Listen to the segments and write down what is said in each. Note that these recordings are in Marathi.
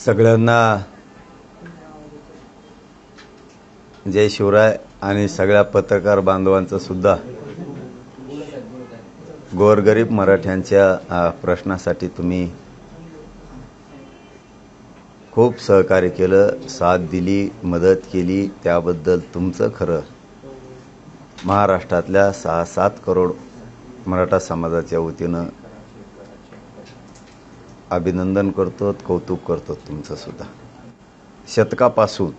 सगळ्यांना जय शिवराय आणि सगळ्या पत्रकार बांधवांचं सुद्धा गोरगरीब मराठ्यांच्या प्रश्नासाठी तुम्ही खूप सहकार्य केलं, साथ दिली, मदत केली, त्याबद्दल तुमचं खरं महाराष्ट्रातल्या 6-7 करोड मराठा समाजाच्या वतीनं अभिनंदन करतो, कौतुक करतो तुमचं सुद्धा। शतकापासून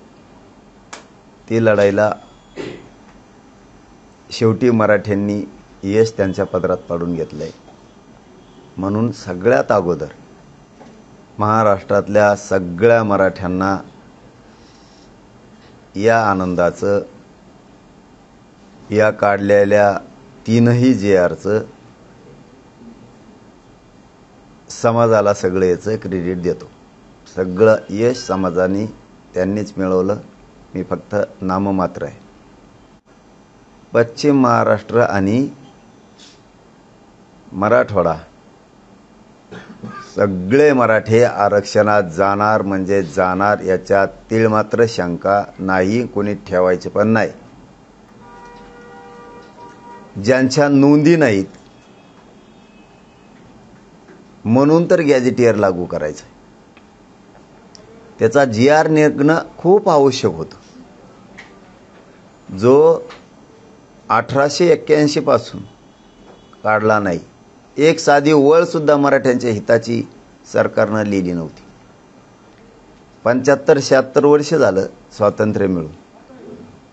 ती लढाईला शेवटी मराठ्यांनी यश त्यांच्या पदरात पाडून घेतलंय। म्हणून सगळ्यात अगोदर महाराष्ट्रातल्या सगळ्या मराठ्यांना या आनंदाचं, या काढलेल्या 3ही JRचं समाजाला सगळं याचं क्रेडिट देतो। सगळं यश समाजाने त्यांनीच मिळवलं, मी फक्त नाममात्र आहे। पश्चिम महाराष्ट्र आणि मराठवाडा सगळे मराठे आरक्षणात जाणार म्हणजे जाणार, याच्यात तीळमात्र शंका नाही, कोणी ठेवायचे पण नाही। ज्यांच्या नोंदी नाहीत म्हणून तर गॅजेटियर लागू करायचं, त्याचा GR निघणं खूप आवश्यक होतं, जो 1881 पासून काढला नाही। एक साधी ओळ सुद्धा मराठ्यांच्या हिताची सरकारनं लिहिली नव्हती। 75-76 वर्ष झालं स्वातंत्र्य मिळून,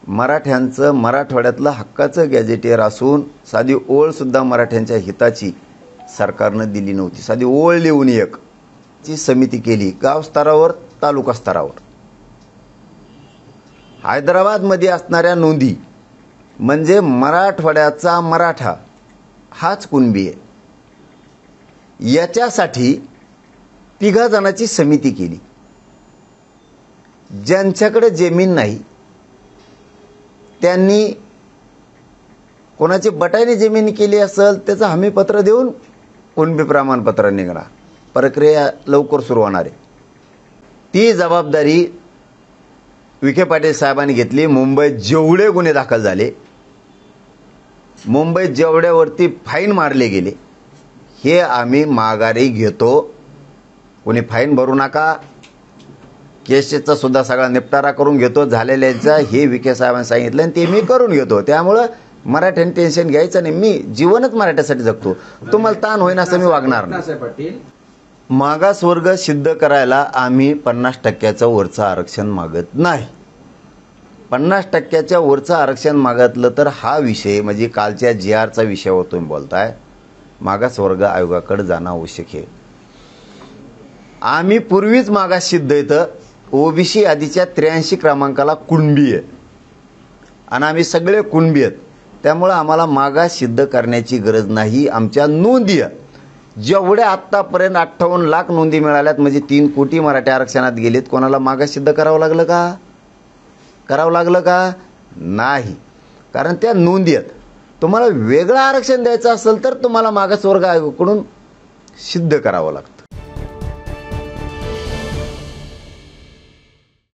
मराठ्यांचं मराठवाड्यातलं हक्काचं गॅजेटियर असून साधी ओळ सुद्धा मराठ्यांच्या हिताची सरकारनं दिली नव्हती। साधी ओळ लिहून एक ची समिती केली, गाव स्तरावर, तालुका स्तरावर। हैदराबादमध्ये असणाऱ्या नोंदी म्हणजे मराठवाड्याचा मराठा हाच कुणबी आहे, याच्यासाठी 3 जणांची समिती केली। ज्यांच्याकडे जमीन नाही त्यांनी कोणाची बटाईने जमीन केली असेल त्याचं हमीपत्र देऊन कुणबी प्रमाणपत्र निघणार, प्रक्रिया लवकर सुरू होणार आहे। ती जबाबदारी विखे पाटील साहेबांनी घेतली। मुंबईत जेवढे गुन्हे दाखल झाले, मुंबईत जेवढ्यावरती फाईन मारले गेले, हे आम्ही माघारी घेतो। कोणी फाईन भरू नका, केसेसचा सुद्धा सगळा निपटारा करून घेतो झालेल्याचा, हे विखे साहेबांनी सांगितलं आणि ते मी करून घेतो। त्यामुळं मराठ्यांनी टेन्शन घ्यायचं नाही, मी जीवनच मराठ्यासाठी जगतो, तुम्हाला ताण होईन असं मी वागणार नाही। मागासवर्ग सिद्ध करायला आम्ही 50% वरचं आरक्षण मागत नाही। 50% वरचं आरक्षण मागितलं तर हा विषय म्हणजे कालच्या JRचा विषयावर तुम्ही बोलताय, मागासवर्ग आयोगाकडे जाणं आवश्यक आहे। आम्ही पूर्वीच मागास सिद्ध येतं, OBC यादीच्या 83 क्रमांकाला कुणबी आहे आणि आम्ही सगळे कुणबी आहेत, त्यामुळे आम्हाला मागास सिद्ध करण्याची गरज नाही। आमच्या नोंदी जेवढ्या आत्तापर्यंत 58 लाख नोंदी मिळाल्यात, म्हणजे 3 कोटी मराठी आरक्षणात गेलेत, कोणाला मागास सिद्ध करावं लागलं का? करावं लागलं का? नाही, कारण त्या नोंदी आहेत। तुम्हाला वेगळं आरक्षण द्यायचं असेल तर तुम्हाला मागासवर्ग आयोगाकडून सिद्ध करावं लागतं।